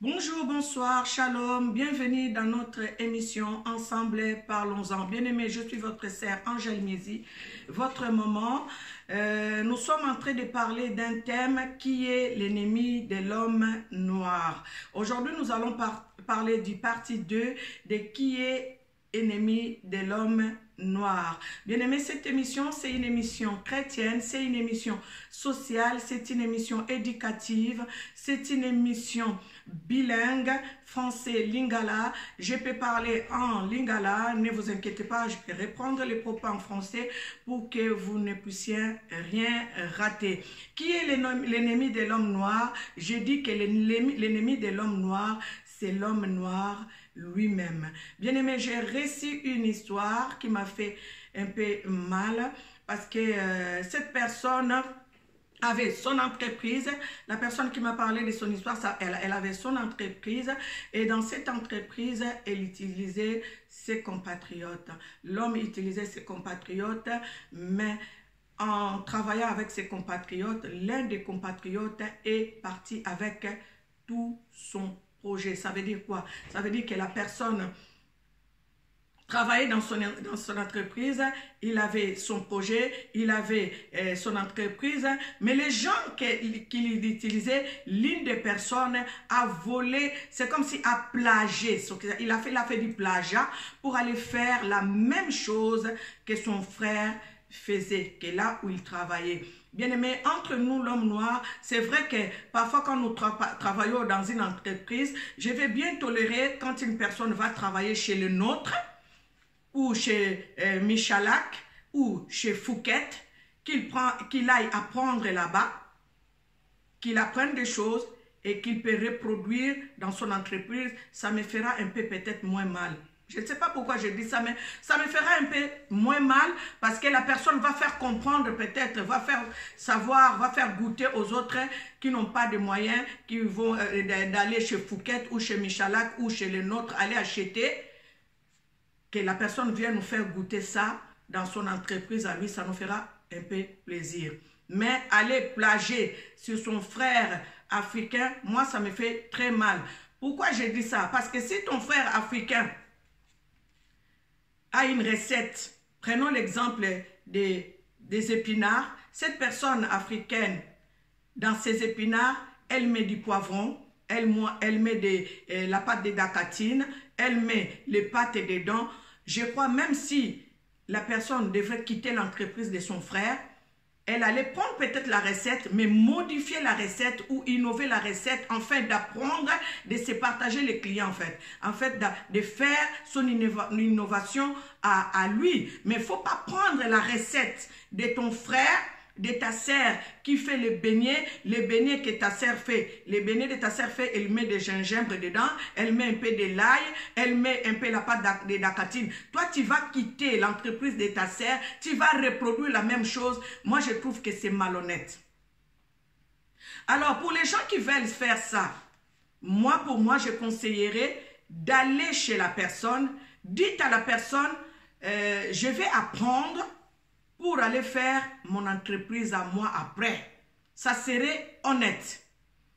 Bonjour, bonsoir, shalom, bienvenue dans notre émission Ensemble, parlons-en. Bien-aimés, je suis votre sœur Angèle Miezi, votre maman. Nous sommes en train de parler d'un thème qui est l'ennemi de l'homme noir. Aujourd'hui, nous allons parler du partie 2 de qui est ennemi de l'homme noir. Bien-aimé, cette émission, c'est une émission chrétienne, c'est une émission sociale, c'est une émission éducative, c'est une émission bilingue, français, lingala. Je peux parler en lingala, ne vous inquiétez pas, je peux reprendre les propos en français pour que vous ne puissiez rien rater. Qui est l'ennemi de l'homme noir? Je dis que l'ennemi de l'homme noir, c'est l'homme noir lui-même. Bien aimé, j'ai reçu une histoire qui m'a fait un peu mal parce que cette personne avait son entreprise. La personne qui m'a parlé de son histoire, elle avait son entreprise et dans cette entreprise, elle utilisait ses compatriotes. L'homme utilisait ses compatriotes, mais en travaillant avec ses compatriotes, l'un des compatriotes est parti avec tout son projet. Ça veut dire quoi? Ça veut dire que la personne travaillait dans son entreprise, il avait son projet, il avait son entreprise, mais les gens qu'il utilisait, l'une des personnes a volé, c'est comme si a plagié. Il a fait du plagiat pour aller faire la même chose que son frère faisait, que là où il travaillait. Bien aimé, entre nous, l'homme noir, c'est vrai que parfois quand nous travaillons dans une entreprise, je vais bien tolérer quand une personne va travailler chez le nôtre, ou chez Michalak, ou chez Fouquet, qu'il aille apprendre là-bas, qu'il apprenne des choses et qu'il peut reproduire dans son entreprise, ça me fera un peu peut-être moins mal. Je ne sais pas pourquoi je dis ça, mais ça me fera un peu moins mal parce que la personne va faire comprendre peut-être, va faire savoir, va faire goûter aux autres qui n'ont pas de moyens, qui vont d'aller chez Fouquet ou chez Michalak ou chez les nôtres, aller acheter, que la personne vienne nous faire goûter ça dans son entreprise à lui, ça nous fera un peu plaisir. Mais aller plager sur son frère africain, moi ça me fait très mal. Pourquoi je dis ça? Parce que si ton frère africain a une recette, prenons l'exemple des épinards, cette personne africaine, dans ses épinards, elle met du poivron, elle met la pâte de dacatine, elle met les pâtes dedans. Je crois même si la personne devrait quitter l'entreprise de son frère, elle allait prendre peut-être la recette, mais modifier la recette ou innover la recette, en fait, d'apprendre, de se partager les clients, en fait, de faire son innovation à lui. Mais il ne faut pas prendre la recette de ton frère, de ta sœur qui fait les beignets que ta sœur fait. Les beignets de ta sœur fait, elle met des gingembre dedans, elle met un peu de l'ail, elle met un peu la pâte de dacatine. Toi, tu vas quitter l'entreprise de ta sœur, tu vas reproduire la même chose. Moi, je trouve que c'est malhonnête. Alors, pour les gens qui veulent faire ça, pour moi, je conseillerais d'aller chez la personne, dites à la personne, je vais apprendre pour aller faire mon entreprise à moi après. Ça serait honnête.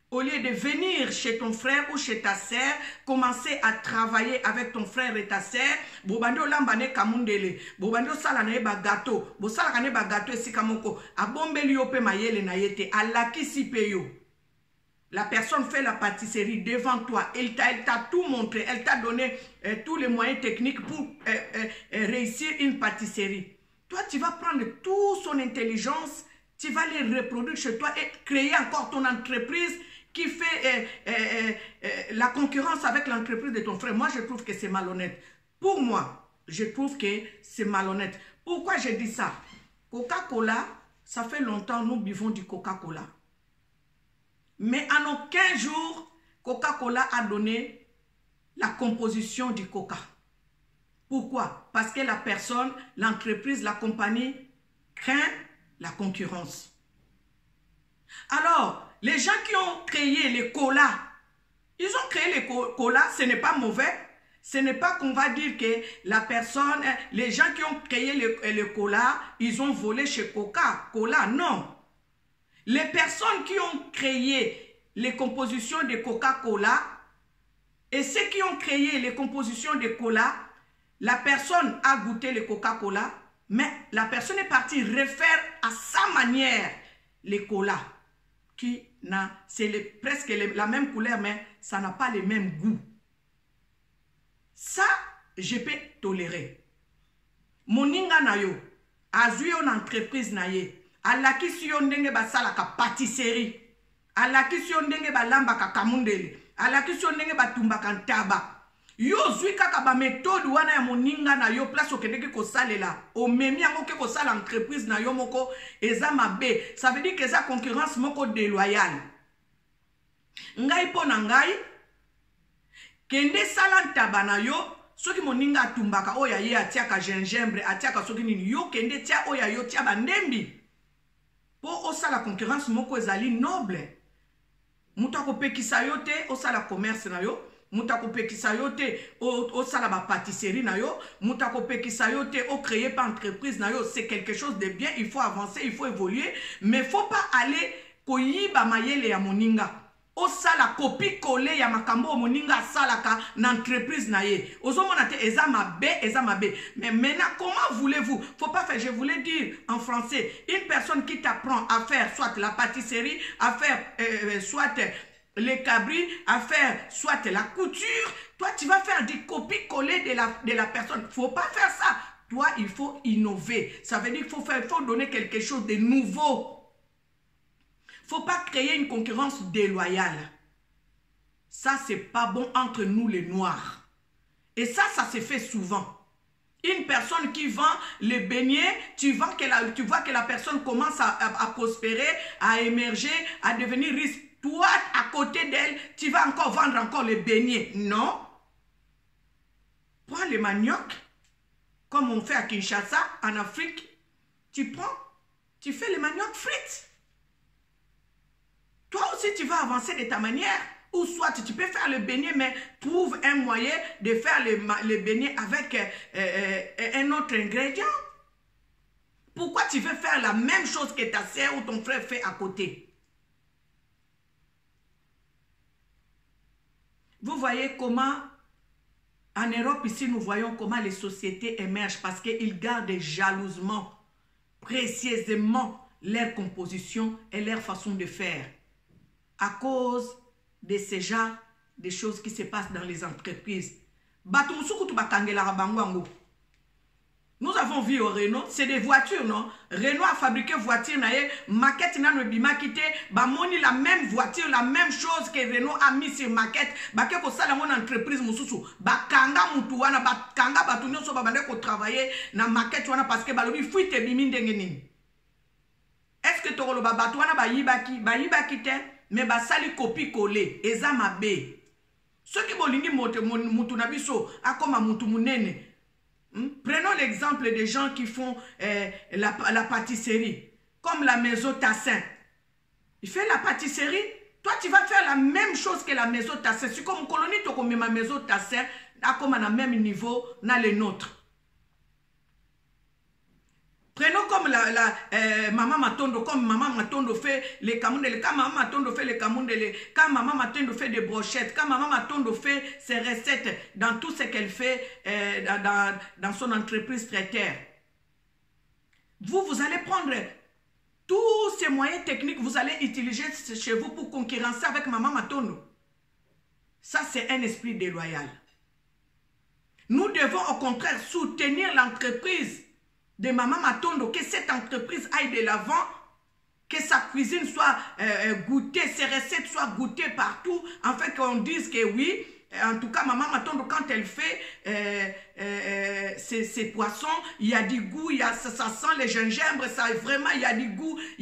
Au lieu de venir chez ton frère ou chez ta sœur, commencer à travailler avec ton frère et ta sœur, bobando lambane kamundele, bobando salane ba gâteau, bo salane ba gâteau esikamoko, abombeli yope mayele na yete, alaki sipeyo. La personne fait la pâtisserie devant toi, elle t'a tout montré, elle t'a donné tous les moyens techniques pour réussir une pâtisserie. Toi, tu vas prendre toute son intelligence, tu vas les reproduire chez toi et créer encore ton entreprise qui fait la concurrence avec l'entreprise de ton frère. Moi, je trouve que c'est malhonnête. Pour moi, je trouve que c'est malhonnête. Pourquoi je dis ça? Coca-Cola, ça fait longtemps nous buvons du Coca-Cola. Mais en aucun jour, Coca-Cola a donné la composition du Coca. Pourquoi? Parce que la personne, l'entreprise, la compagnie craint la concurrence. Alors, les gens qui ont créé les colas, ils ont créé les colas, ce n'est pas mauvais. Ce n'est pas qu'on va dire que la personne, les gens qui ont créé le cola, ils ont volé chez Coca-Cola. Non. Les personnes qui ont créé les compositions de Coca-Cola, Et ceux qui ont créé les compositions de cola, la personne a goûté le Coca-Cola, mais la personne est partie refaire à sa manière les cola, qui c'est presque la même couleur, mais ça n'a pas le même goût. Ça, je peux tolérer. Moninga na yo, azui une entreprise na ye, alaki si yo ndenge basala ka pâtisserie, alaki si yo ndenge balamba ka kamundele, alaki si yo ndenge batumba ka ntaba. Yo zui kaka ba méthode wana ya moninga na yo place okendeki kosalela omemi yango ke kosala entreprise na yo moko eza mabe. Ça veut dire que eza concurrence moko déloyale. Ngai po na ngai kende sala ntaba na yo soki moninga atumbaka oya ye atiaka gingembre atiaka soki nini yo kende tia oya yo tia bandembi po osala concurrence moko ezali noble. Mutu akopekisa yo te osala commerce na yo, mutu akopekisa yo te osala ba pâtisserie na yo, mutu akopekisa yo te o créer pas entreprise na yo. C'est quelque chose de bien, il faut avancer, il faut évoluer, mais faut pas aller koyiba mayele ya moninga. Osala copie coller ya makambo moninga salaka na entreprise na ye. Ozomona te eza mabe. Mais maintenant comment voulez-vous? Faut pas faire, je voulais dire en français, une personne qui t'apprend à faire soit la pâtisserie, à faire soit les cabris, à faire soit la couture, toi tu vas faire du copie-coller de la personne. Faut pas faire ça. Toi il faut innover. Ça veut dire qu'il faut donner quelque chose de nouveau. Faut pas créer une concurrence déloyale. Ça, c'est pas bon entre nous les Noirs. Et ça se fait souvent. Une personne qui vend les beignets, tu vois que la personne commence à prospérer, à émerger, à devenir riche. Toi, à côté d'elle, tu vas encore vendre encore les beignets. Non. Prends les manioc, comme on fait à Kinshasa, en Afrique. Tu fais les manioc frites. Toi aussi, tu vas avancer de ta manière. Ou soit tu peux faire le beignet, mais trouve un moyen de faire le beignet avec un autre ingrédient. Pourquoi tu veux faire la même chose que ta sœur ou ton frère fait à côté? Vous voyez comment, en Europe ici, nous voyons comment les sociétés émergent parce qu'ils gardent jalousement, précieusement leur composition et leur façon de faire. À cause de ces genres de choses qui se passent dans les entreprises. Nous avons vu au Renault, c'est des voitures, non? Renault a fabriqué voiture, maquette n'a ne bima quitté, moni la même voiture, la même chose que Renault a mis sur maquette, que ko sala mon entreprise mususu, kanga mutu wana, kanga batunyo so babande ko travailler na maquette wana parce que balobi fuite bimi ndenge nini. Est-ce que tokolo babatu wana ba yibaki te? Mais basali copie coller eza mabe. Ceux qui bolingi mutu na biso akoma mutu munene. Prenons l'exemple des gens qui font la pâtisserie, comme la maison Tassin. Il fait la pâtisserie, toi tu vas faire la même chose que la maison Tassin. C'est comme colonie to comme ma maison Tassin, comme à même niveau na le nôtre. Prenons comme Maman Matondo, comme Maman Matondo fait les camoundele, quand Maman Matondo fait les camoundele, quand Maman Matondo fait des brochettes, quand Maman Matondo fait ses recettes dans tout ce qu'elle fait dans son entreprise traiteur. Vous allez prendre tous ces moyens techniques, vous allez utiliser chez vous pour concurrencer avec Maman Matondo. Ça, c'est un esprit déloyal. Nous devons au contraire soutenir l'entreprise de Maman Matondo, que cette entreprise aille de l'avant, que sa cuisine soit goûtée, ses recettes soient goûtées partout, afin qu'on dise que oui, en tout cas Maman Matondo, quand elle fait ses poissons, il y a du goût, ça sent le gingembre, ça vraiment il y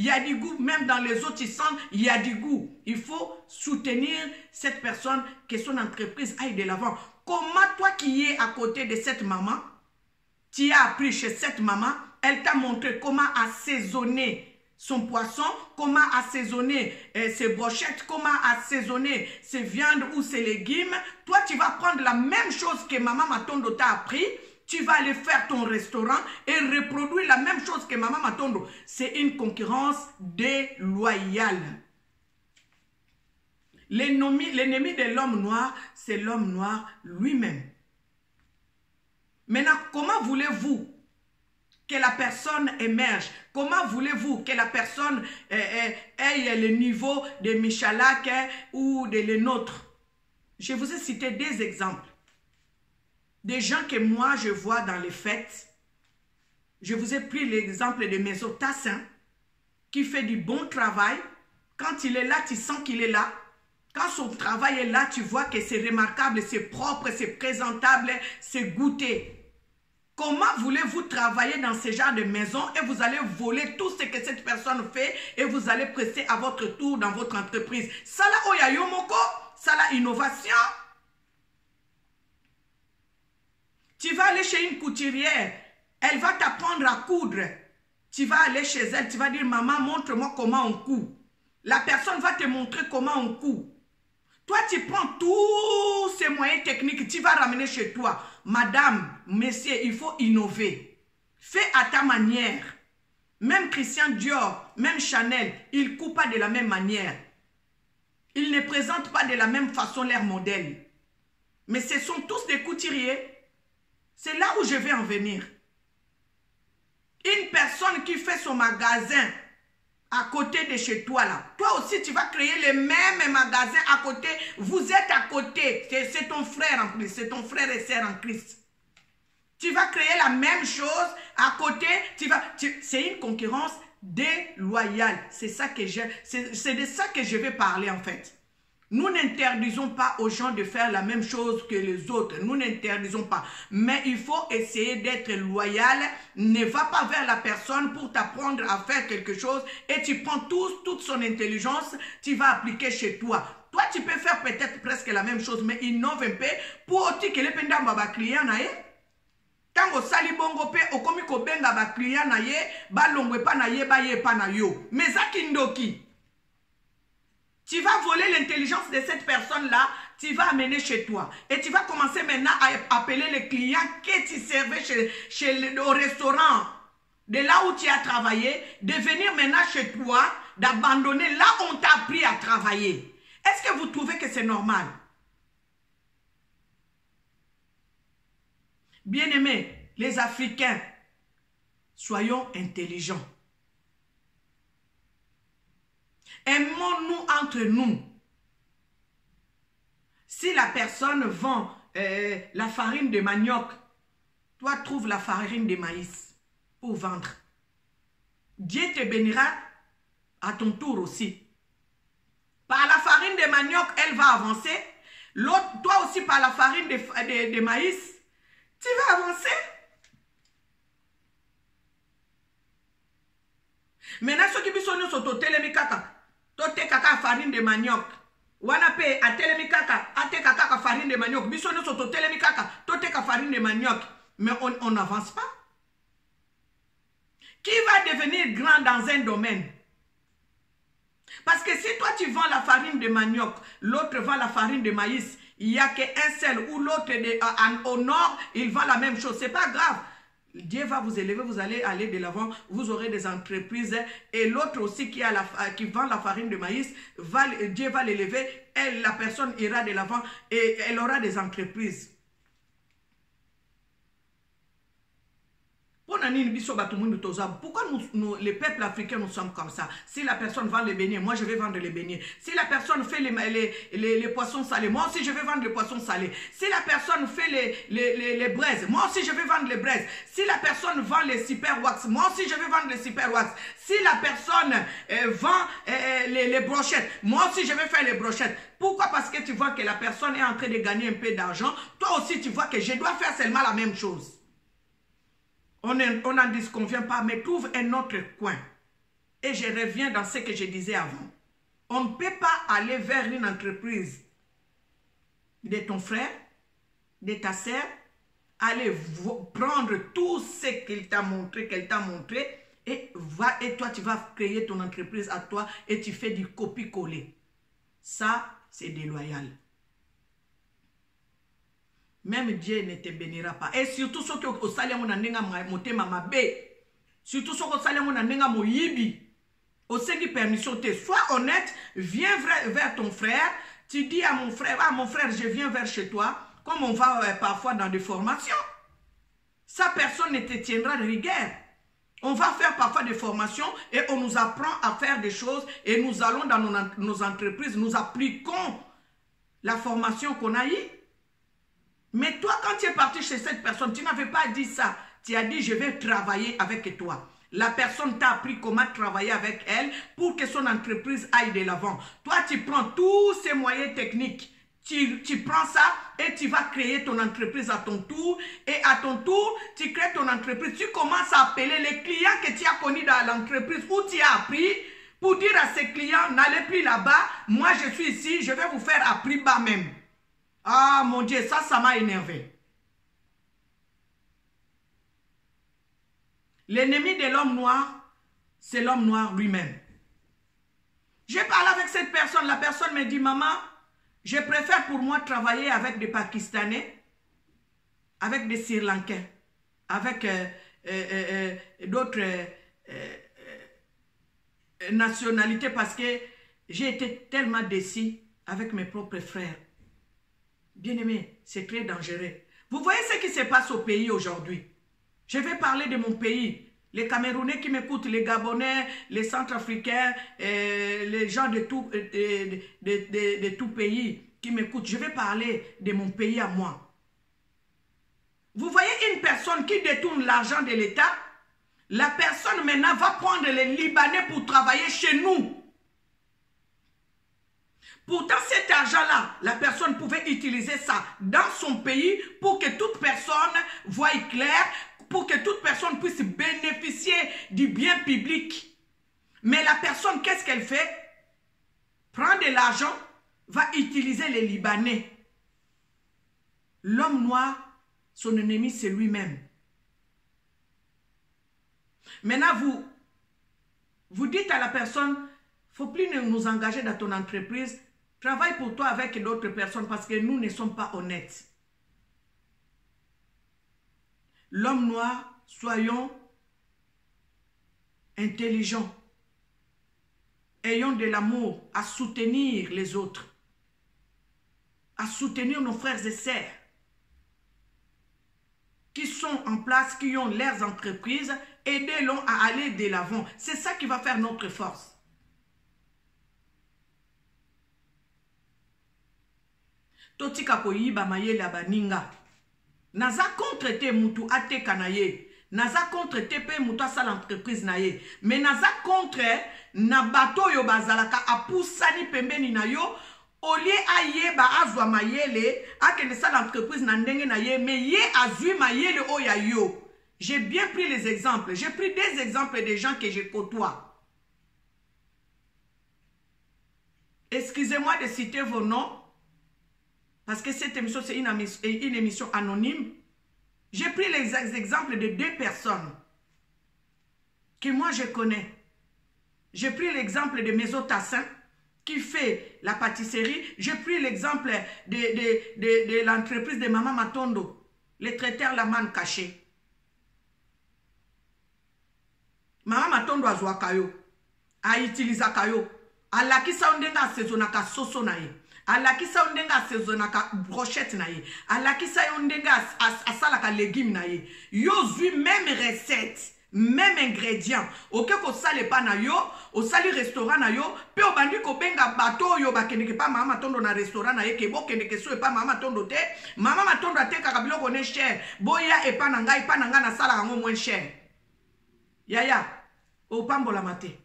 a du goût, même dans les autres ils sentent, il y a du goût. Il faut soutenir cette personne, que son entreprise aille de l'avant. Comment toi qui es à côté de cette maman, tu as appris chez cette maman, elle t'a montré comment assaisonner son poisson, comment assaisonner ses brochettes, comment assaisonner ses viandes ou ses légumes. Toi, tu vas prendre la même chose que Maman Matondo t'a appris, tu vas aller faire ton restaurant et reproduire la même chose que Maman Matondo. C'est une concurrence déloyale. L'ennemi de l'homme noir, c'est l'homme noir lui-même. Maintenant, comment voulez-vous que la personne émerge? Comment voulez-vous que la personne ait le niveau de Michalak ou de les nôtres? Je vous ai cité des exemples. Des gens que moi je vois dans les fêtes. Je vous ai pris l'exemple de Mésotassin qui fait du bon travail. Quand il est là, tu sens qu'il est là. Quand son travail est là, tu vois que c'est remarquable, c'est propre, c'est présentable, c'est goûté. Comment voulez-vous travailler dans ce genre de maison et vous allez voler tout ce que cette personne fait et vous allez presser à votre tour dans votre entreprise? Ça là, oya yomoko, ça là, innovation. Tu vas aller chez une couturière, elle va t'apprendre à coudre. Tu vas aller chez elle, tu vas dire, maman, montre-moi comment on coud. La personne va te montrer comment on coud. Toi, tu prends tous ces moyens techniques, tu vas ramener chez toi. Madame, monsieur, il faut innover. Fais à ta manière. Même Christian Dior, même Chanel, ils ne coupent pas de la même manière. Ils ne présentent pas de la même façon leurs modèles. Mais ce sont tous des couturiers. C'est là où je vais en venir. Une personne qui fait son magasin à côté de chez toi là. Toi aussi, tu vas créer les mêmes magasins à côté. Vous êtes à côté. C'est ton frère en Christ. C'est ton frère et sœur en Christ. Tu vas créer la même chose à côté. C'est une concurrence déloyale. C'est ça que c'est de ça que je vais parler en fait. Nous n'interdisons pas aux gens de faire la même chose que les autres. Nous n'interdisons pas. Mais il faut essayer d'être loyal. Ne va pas vers la personne pour t'apprendre à faire quelque chose et tu prends toute son intelligence, tu vas appliquer chez toi. Toi, tu peux faire peut-être presque la même chose, mais innove un peu pour aussi que les pendants clients n'aient. Tango sali bongo pe okomi ko benga ba client na ye ba longwe pa na ye ba ye pa na yo. Mais zakindoki. Tu vas voler l'intelligence de cette personne-là, tu vas amener chez toi. Et tu vas commencer maintenant à appeler les clients que tu servais au restaurant, de là où tu as travaillé, de venir maintenant chez toi, d'abandonner là où on t'a appris à travailler. Est-ce que vous trouvez que c'est normal? Bien-aimés, les Africains, soyons intelligents. Aimons-nous entre nous. Si la personne vend la farine de manioc, toi trouve la farine de maïs pour vendre. Dieu te bénira à ton tour aussi. Par la farine de manioc, elle va avancer. L'autre, toi aussi par la farine de maïs, tu vas avancer. Maintenant, ceux qui sont sur ton télémikaka, tote kaka farine de manioc. Wana pe a telemikaka, ate kaka farine de manioc. Bisono soto telemikaka, tote ka farine de manioc. Mais on n'avance pas. Qui va devenir grand dans un domaine? Parce que si toi tu vends la farine de manioc, l'autre vend la farine de maïs, il n'y a qu'un seul ou l'autre au nord, il vend la même chose. Ce n'est pas grave. Dieu va vous élever, vous allez aller de l'avant, vous aurez des entreprises et l'autre aussi qui vend la farine de maïs, Dieu va l'élever, la personne ira de l'avant et elle aura des entreprises. Pourquoi nous, les peuples africains, nous sommes comme ça? Si la personne vend les beignets, moi je vais vendre les beignets. Si la personne fait les poissons salés, moi aussi je vais vendre les poissons salés. Si la personne fait les braises, moi aussi je vais vendre les braises. Si la personne vend les super wax, moi aussi je vais vendre les super wax. Si la personne vend les brochettes, moi aussi je vais faire les brochettes. Pourquoi? Parce que tu vois que la personne est en train de gagner un peu d'argent. Toi aussi tu vois que je dois faire seulement la même chose. On n'en disconvient pas, mais trouve un autre coin. Et je reviens dans ce que je disais avant. On ne peut pas aller vers une entreprise de ton frère, de ta sœur, aller prendre tout ce qu'il t'a montré, et toi tu vas créer ton entreprise à toi et tu fais du copier-coller. Ça, c'est déloyal. Même Dieu ne te bénira pas. Et surtout ceux qui ont salé mon anenga moté mamabe. Surtout ceux qui ont salé mon anenga moyibi. Au sein de permission, sois honnête, viens vers ton frère. Tu dis à mon frère, ah mon frère, je viens vers chez toi, comme on va parfois dans des formations. Ça, personne ne te tiendra de rigueur. On va faire parfois des formations et on nous apprend à faire des choses et nous allons dans nos entreprises, nous appliquons la formation qu'on a eue. Mais toi, quand tu es parti chez cette personne, tu n'avais pas dit ça. Tu as dit, je vais travailler avec toi. La personne t'a appris comment travailler avec elle pour que son entreprise aille de l'avant. Toi, tu prends tous ces moyens techniques. Tu prends ça et tu vas créer ton entreprise à ton tour. Et à ton tour, tu crées ton entreprise. Tu commences à appeler les clients que tu as connus dans l'entreprise où tu as appris pour dire à ces clients, n'allez plus là-bas. Moi, je suis ici, je vais vous faire à prix bas même. Ah mon Dieu, ça m'a énervé. L'ennemi de l'homme noir, c'est l'homme noir lui-même. J'ai parlé avec cette personne, la personne me dit, maman, je préfère pour moi travailler avec des Pakistanais, avec des Sri Lankais, avec d'autres nationalités parce que j'ai été tellement déçu avec mes propres frères. Bien-aimé, c'est très dangereux. Vous voyez ce qui se passe au pays aujourd'hui. Je vais parler de mon pays. Les Camerounais qui m'écoutent, les Gabonais, les Centrafricains, les gens de tout pays qui m'écoutent. Je vais parler de mon pays à moi. Vous voyez une personne qui détourne l'argent de l'État. La personne maintenant va prendre les Libanais pour travailler chez nous. Pourtant, cet argent-là, la personne pouvait utiliser ça dans son pays pour que toute personne voie clair, pour que toute personne puisse bénéficier du bien public. Mais la personne, qu'est-ce qu'elle fait? Prend de l'argent, va utiliser les Libanais. L'homme noir, son ennemi, c'est lui-même. Maintenant, vous dites à la personne, il ne faut plus nous engager dans ton entreprise, travaille pour toi avec d'autres personnes parce que nous ne sommes pas honnêtes. L'homme noir, soyons intelligents. Ayons de l'amour à soutenir les autres. À soutenir nos frères et sœurs qui sont en place, qui ont leurs entreprises, aidez-les à aller de l'avant. C'est ça qui va faire notre force. Totika koyiba mayele abaninga. Naza contre te mutu ateka na ye. Naza contre te pe mutu asala l'entreprise na ye. Mais naza contre na bato yo bazalaka apusani pembeni na yo. Olie aye ba azwa mayele akende sa l'entreprise na ndenge na ye. Mais ye azui mayele oya yo. J'ai bien pris les exemples. J'ai pris des exemples des gens que je côtoie. Excusez-moi de citer vos noms. Parce que cette émission, c'est une émission anonyme. J'ai pris les exemples de 2 personnes que moi je connais. J'ai pris l'exemple de Maison Tassin qui fait la pâtisserie. J'ai pris l'exemple de l'entreprise de Maman Matondo, les traiteurs la manne cachée. Maman Matondo a joué kayo, a utilisé kayo, a la qui s'ondena saisonaka soso nae. Alakisa ondenga sezonaka brochette na ye. Alakisa ondenga asalaka légumes na ye. Yo zui même recette, même ingrédient. Ok ko sale pa na yo, o sali restaurant na yo, pe o bandi ko benga bato yo bakendeke pa mama tondo na restaurant na ye ke bo kendeke so e pa mama tondo te. Mama matondo ateka kabilo ko ne cher. Boya e pa na nga na sala ngo moins cher. Yaya, o pambola mate.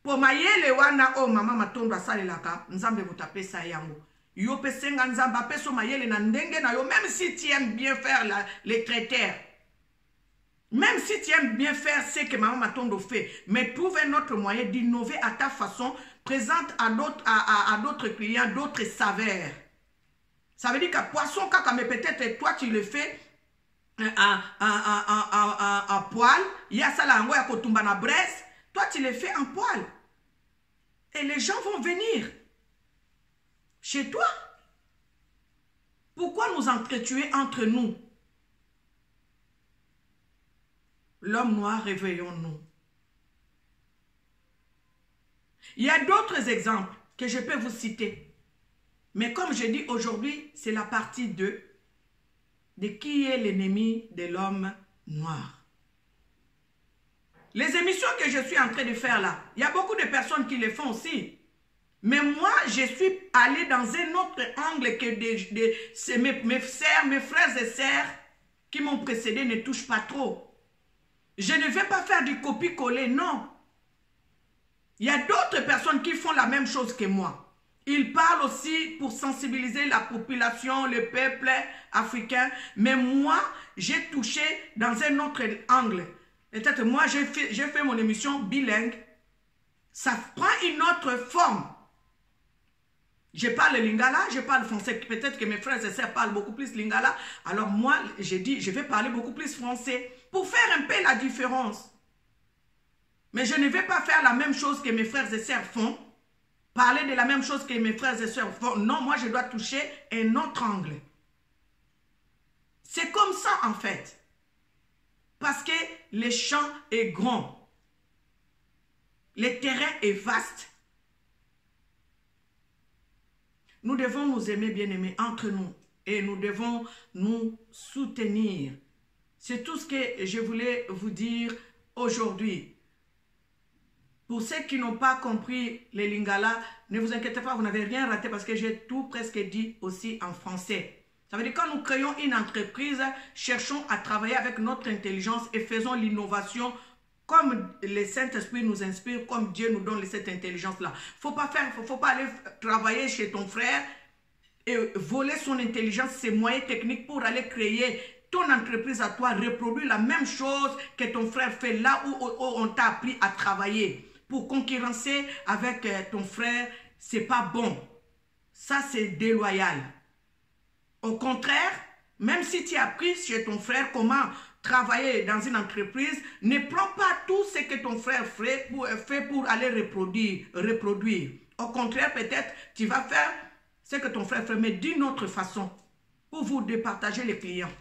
Po mayele wana o mama matondo asalelaka nzambe mutapesa yango. Yo pesenga nzamba peso mayele na ndenge na yo, même si tu aimes bien faire les traiteurs. Même si tu aimes bien faire ce que maman matondo fait, mais trouve un autre moyen d'innover à ta façon, présente à d'autres clients d'autres saveurs. Ça veut dire que poisson kaka, mais peut-être toi tu le fais en poil, il y a ça là ya kotumba na braise. Toi, tu les fais en poil. Et les gens vont venir chez toi. Pourquoi nous entretuer entre nous? L'homme noir, réveillons-nous. Il y a d'autres exemples. que je peux vous citer. Mais comme je dis aujourd'hui, c'est la partie 2 de qui est l'ennemi de l'homme noir. Les émissions que je suis en train de faire là, il y a beaucoup de personnes qui les font aussi. Mais moi, je suis allé dans un autre angle que mes frères et sœurs qui m'ont précédé ne touchent pas trop. Je ne vais pas faire du copier-coller, non. Il y a d'autres personnes qui font la même chose que moi. Ils parlent aussi pour sensibiliser la population, le peuple africain. Mais moi, j'ai touché dans un autre angle. Peut-être moi, j'ai fait mon émission bilingue. Ça prend une autre forme. Je parle lingala, je parle français. Peut-être que mes frères et sœurs parlent beaucoup plus lingala. Alors moi, j'ai dit, je vais parler beaucoup plus français pour faire un peu la différence. Mais je ne vais pas faire la même chose que mes frères et sœurs font. Parler de la même chose que mes frères et sœurs font. Non, moi, je dois toucher un autre angle. C'est comme ça, en fait. Parce que le champ est grand. Le terrain est vaste. Nous devons nous aimer, bien-aimés, entre nous. Et nous devons nous soutenir. C'est tout ce que je voulais vous dire aujourd'hui. Pour ceux qui n'ont pas compris les lingala, ne vous inquiétez pas, vous n'avez rien raté parce que j'ai tout presque dit aussi en français. Ça veut dire que quand nous créons une entreprise, cherchons à travailler avec notre intelligence et faisons l'innovation comme le Saint-Esprit nous inspire, comme Dieu nous donne cette intelligence-là. Faut pas aller travailler chez ton frère et voler son intelligence, ses moyens techniques pour aller créer ton entreprise à toi, reproduire la même chose que ton frère fait là où on t'a appris à travailler. Pour concurrencer avec ton frère, c'est pas bon. Ça, c'est déloyal. Au contraire, même si tu as appris chez ton frère comment travailler dans une entreprise, ne prends pas tout ce que ton frère fait pour aller reproduire. Au contraire, peut-être, tu vas faire ce que ton frère fait, mais d'une autre façon, pour vous départager les clients.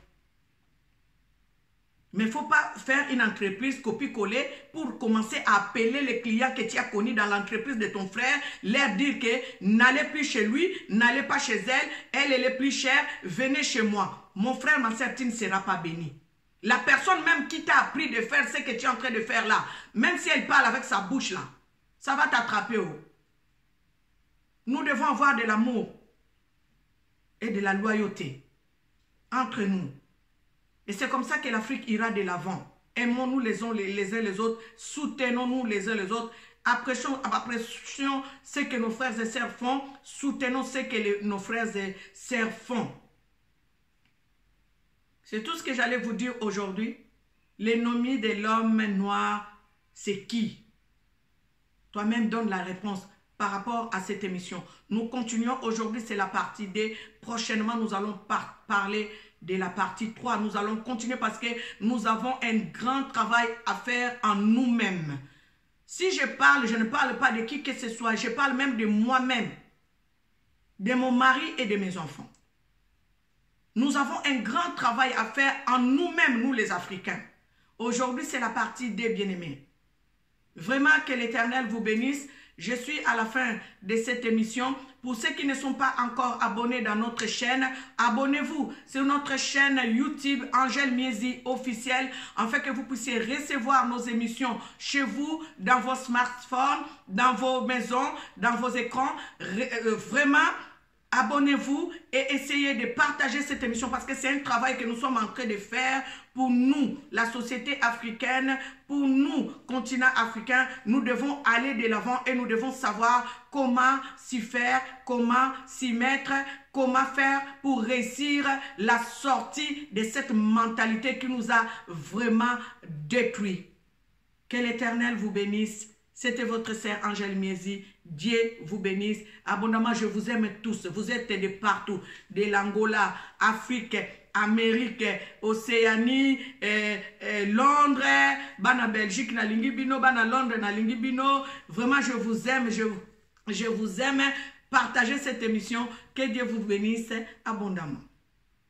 Mais il ne faut pas faire une entreprise copier-coller pour commencer à appeler les clients que tu as connus dans l'entreprise de ton frère, leur dire que n'allez plus chez lui, n'allez pas chez elle, elle est plus chère, venez chez moi. Mon frère, ma sœur, tu ne seras pas béni. La personne même qui t'a appris de faire ce que tu es en train de faire là, même si elle parle avec sa bouche là, ça va t'attraper. Nous devons avoir de l'amour et de la loyauté entre nous. Et c'est comme ça que l'Afrique ira de l'avant. Aimons-nous les uns les autres, soutenons-nous les uns les autres, apprécions ce que nos frères et sœurs font, soutenons ce que nos frères et sœurs font. C'est tout ce que j'allais vous dire aujourd'hui. L'ennemi de l'homme noir, c'est qui? Toi-même donne la réponse par rapport à cette émission. Nous continuons aujourd'hui, c'est la partie 2. Prochainement, nous allons parler de la partie 3. Nous allons continuer parce que nous avons un grand travail à faire en nous-mêmes. Si je parle, je ne parle pas de qui que ce soit. Je parle même de moi-même, de mon mari et de mes enfants. Nous avons un grand travail à faire en nous-mêmes, nous les Africains. Aujourd'hui, c'est la partie 2, bien-aimés. Vraiment que l'Éternel vous bénisse. Je suis à la fin de cette émission. Pour ceux qui ne sont pas encore abonnés dans notre chaîne, abonnez-vous sur notre chaîne YouTube Angèle Miezi officielle, afin que vous puissiez recevoir nos émissions chez vous, dans vos smartphones, dans vos maisons, dans vos écrans. Vraiment, abonnez-vous et essayez de partager cette émission parce que c'est un travail que nous sommes en train de faire pour nous, la société africaine, pour nous, continent africain. Nous devons aller de l'avant et nous devons savoir comment s'y faire, comment s'y mettre, comment faire pour réussir la sortie de cette mentalité qui nous a vraiment détruits. Que l'Éternel vous bénisse. C'était votre sœur Angèle Miezi. Dieu vous bénisse. Abondamment, je vous aime tous. Vous êtes de partout. De l'Angola, Afrique, Amérique, Océanie, Londres, Bana Belgique, na Lingibino, Bana Londres, na Lingibino. Vraiment, je vous aime. Je vous aime. Partagez cette émission. Que Dieu vous bénisse abondamment.